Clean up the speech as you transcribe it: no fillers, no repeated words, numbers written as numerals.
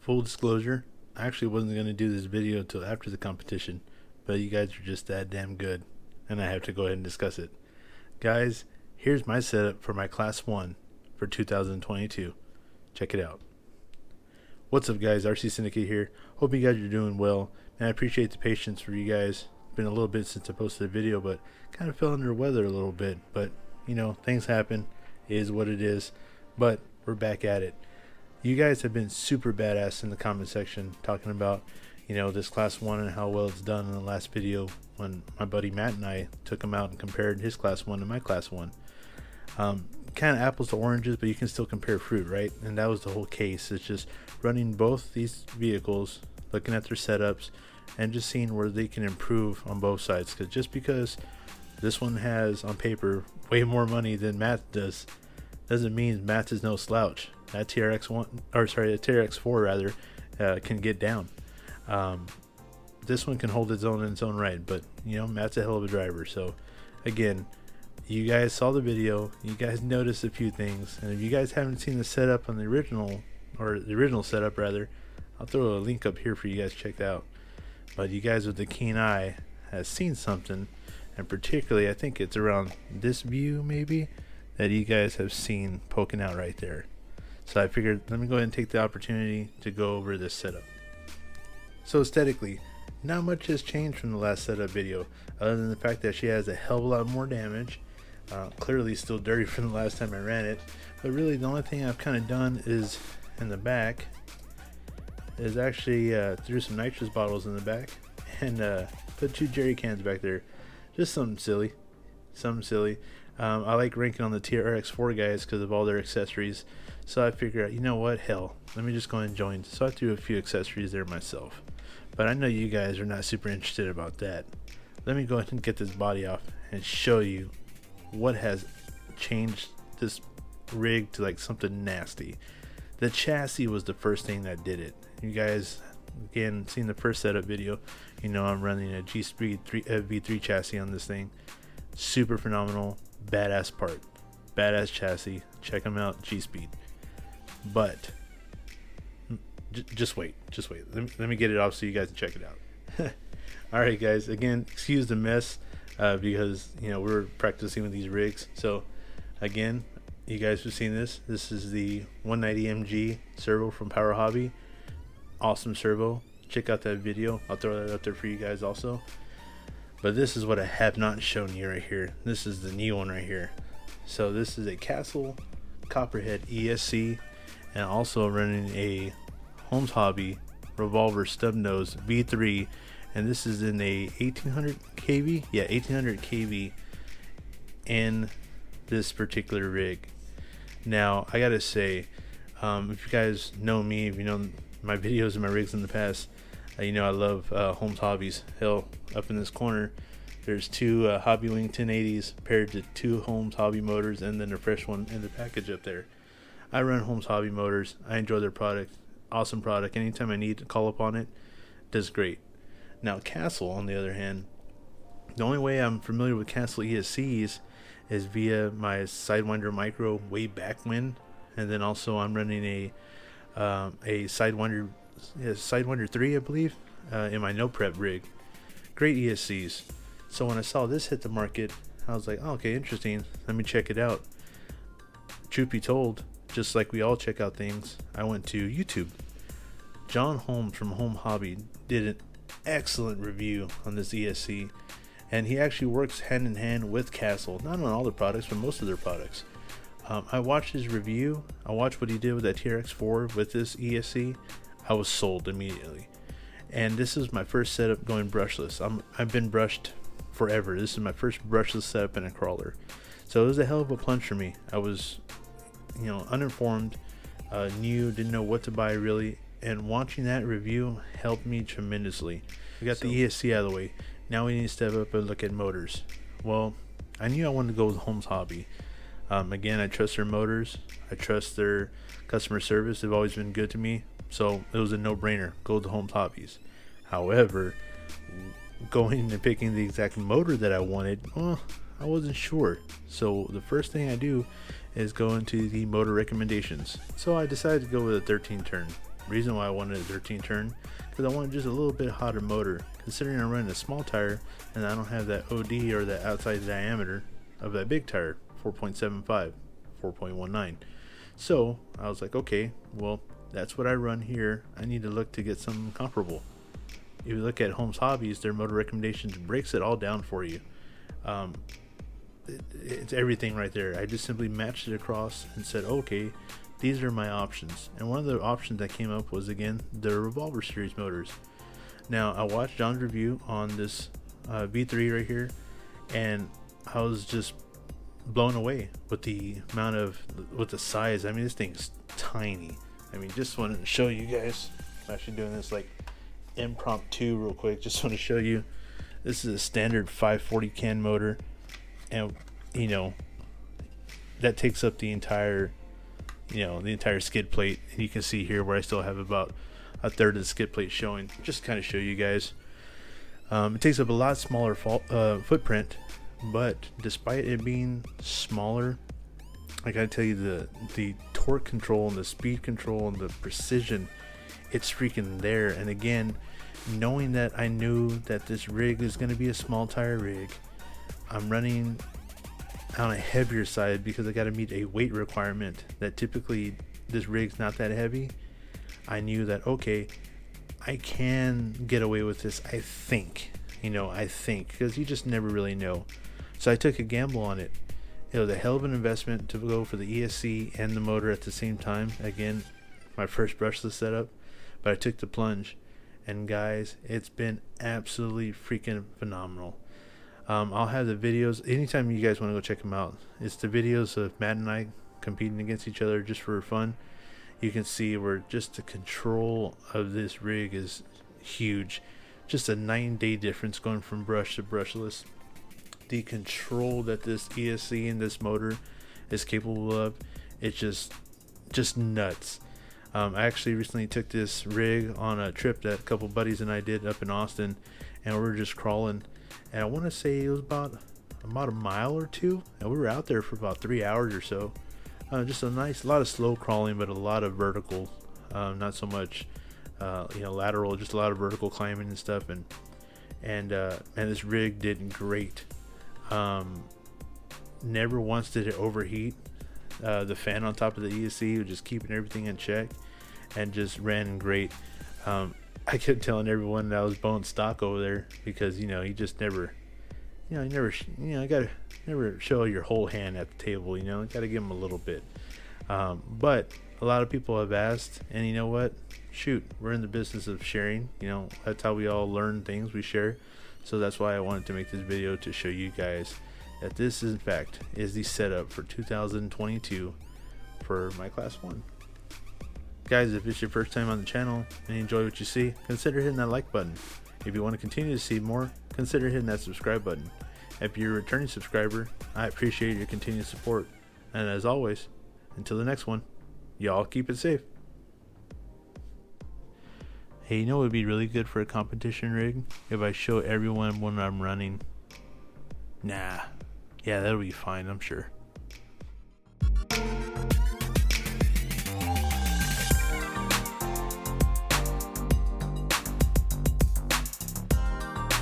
Full disclosure, I actually wasn't going to do this video until after the competition, but you guys are just that damn good, and I have to go ahead and discuss it. Guys, here's my setup for my Class 1 for 2022. Check it out. What's up, guys? RC Syndicate here. Hope you guys are doing well, and I appreciate the patience for you guys. Been a little bit since I posted a video, but kind of fell under the weather a little bit, but you know, things happen. It is what it is, but we're back at it. You guys have been super badass in the comment section talking about, you know, this Class 1 and how well it's done in the last video when my buddy Matt and I took him out and compared his Class 1 to my Class 1. Kind of apples to oranges, but you can still compare fruit, right? And that was the whole case. It's just running both these vehicles, looking at their setups, and just seeing where they can improve on both sides. Because just because this one has, on paper, way more money than Matt does, doesn't mean Matt is no slouch. That the TRX4 rather, can get down. This one can hold its own in its own right, but you know, Matt's a hell of a driver. So again, you guys saw the video, you guys noticed a few things, and if you guys haven't seen the setup on the original, or the original setup rather, I'll throw a link up here for you guys to check out. But you guys with the keen eye has seen something, and particularly I think it's around this view maybe that you guys have seen poking out right there. So I figured, let me go ahead and take the opportunity to go over this setup. So aesthetically, not much has changed from the last setup video, other than the fact that she has a hell of a lot more damage. Clearly still dirty from the last time I ran it, but really the only thing I've kind of done is in the back is actually threw some nitrous bottles in the back and put 2 jerry cans back there. Just something silly. I like ranking on the TRX4 guys because of all their accessories. So I figured out, you know what, hell, let me just go and join. So I threw a few accessories there myself. But I know you guys are not super interested about that. Let me go ahead and get this body off and show you what has changed this rig to like something nasty. The chassis was the first thing that did it. You guys, again, seen the first setup video, you know I'm running a G-Speed V3 chassis on this thing. Super phenomenal, badass part, badass chassis. Check them out, G-Speed. But just wait. Let me get it off so you guys can check it out. All right, guys. Again, excuse the mess because you know we're practicing with these rigs. So again, you guys have seen this. This is the 190 MG servo from Power Hobby. Awesome servo. Check out that video. I'll throw that up there for you guys also. But this is what I have not shown you right here. This is the new one right here. So this is a Castle Copperhead ESC, and also running a Holmes Hobby Revolver Stub Nose V3, and this is in a 1800 kV. Yeah, 1800 kV in this particular rig. Now I gotta say, if you guys know me, if you know my videos and my rigs in the past, you know I love Holmes Hobbies. Hell, up in this corner there's 2 Hobby Wing 1080s paired to 2 Holmes Hobby motors, and then a fresh one in the package up there. I run Holmes Hobby motors. I enjoy their product. Awesome product. Anytime I need to call upon it, does great. Now Castle, on the other hand, the only way I'm familiar with Castle ESCs is via my Sidewinder Micro way back when, and then also I'm running a Sidewinder 3, I believe, in my no prep rig. Great ESCs. So when I saw this hit the market, I was like, oh, okay, interesting. Let me check it out. Truth be told, just like we all check out things, I went to YouTube. John Holmes from Home Hobby did an excellent review on this ESC, and he actually works hand in hand with Castle, not on all the products, but most of their products. I watched his review. I watched what he did with that TRX4 with this ESC. I was sold immediately. And this is my first setup going brushless. I've been brushed forever. This is my first brushless setup in a crawler. So it was a hell of a plunge for me. I was, you know, uninformed, new, didn't know what to buy really. And watching that review helped me tremendously. We got the ESC out of the way. Now we need to step up and look at motors. Well, I knew I wanted to go with Holmes Hobby. Again, I trust their motors. I trust their customer service. They've always been good to me. So it was a no-brainer. Go to Holmes Hobbies. However, going and picking the exact motor that I wanted, well, I wasn't sure. So the first thing I do is go into the motor recommendations. So I decided to go with a 13 turn. Reason why I wanted a 13 turn, because I wanted just a little bit hotter motor, considering I'm running a small tire and I don't have that OD or that outside diameter of that big tire, 4.75, 4.19. So I was like, okay, well, that's what I run here. I need to look to get something comparable. If you look at Holmes Hobbies, their motor recommendations breaks it all down for you. It's everything right there. I just simply matched it across and said, okay, these are my options. And one of the options that came up was, again, the Revolver Series motors. Now, I watched John's review on this V3 right here, and I was just blown away with the size. I mean, this thing's tiny. I mean, just wanted to show you guys. I'm actually doing this like impromptu real quick. Just want to show you. This is a standard 540 can motor, and you know that takes up the entire skid plate. And you can see here where I still have about a third of the skid plate showing. Just kind of show you guys. It takes up a lot smaller footprint, but despite it being smaller, I gotta tell you, the torque control and the speed control and the precision, it's freaking there. And again, knowing that I knew that this rig is going to be a small tire rig, I'm running on a heavier side because I got to meet a weight requirement that typically this rig's not that heavy. I knew that, okay, I can get away with this. I think, because you just never really know. So I took a gamble on it. It was a hell of an investment to go for the ESC and the motor at the same time. Again, my first brushless setup, but I took the plunge, and guys, it's been absolutely freaking phenomenal. I'll have the videos anytime you guys want to go check them out. It's the videos of Matt and I competing against each other just for fun. You can see where just the control of this rig is huge. Just a 9-day difference going from brush to brushless. The control that this ESC and this motor is capable of, it's just nuts. I actually recently took this rig on a trip that a couple buddies and I did up in Austin, and we were just crawling, and I want to say it was about a mile or two, and we were out there for about 3 hours or so. Just a lot of slow crawling, but a lot of vertical, not so much lateral, just a lot of vertical climbing and stuff. And this rig did great. Never once did it overheat. The fan on top of the ESC was just keeping everything in check, and just ran great. I kept telling everyone that I was bone stock over there, because you just never never show your whole hand at the table. You gotta give them a little bit. But a lot of people have asked, and you know what? Shoot, we're in the business of sharing. That's how we all learn things. We share. So that's why I wanted to make this video, to show you guys that this, in fact, is the setup for 2022 for my Class 1. Guys, if it's your first time on the channel and you enjoy what you see, consider hitting that like button. If you want to continue to see more, consider hitting that subscribe button. If you're a returning subscriber, I appreciate your continued support. And as always, until the next one, y'all keep it safe. Hey, what would be really good for a competition rig? If I show everyone when I'm running. Nah. Yeah, that'll be fine, I'm sure.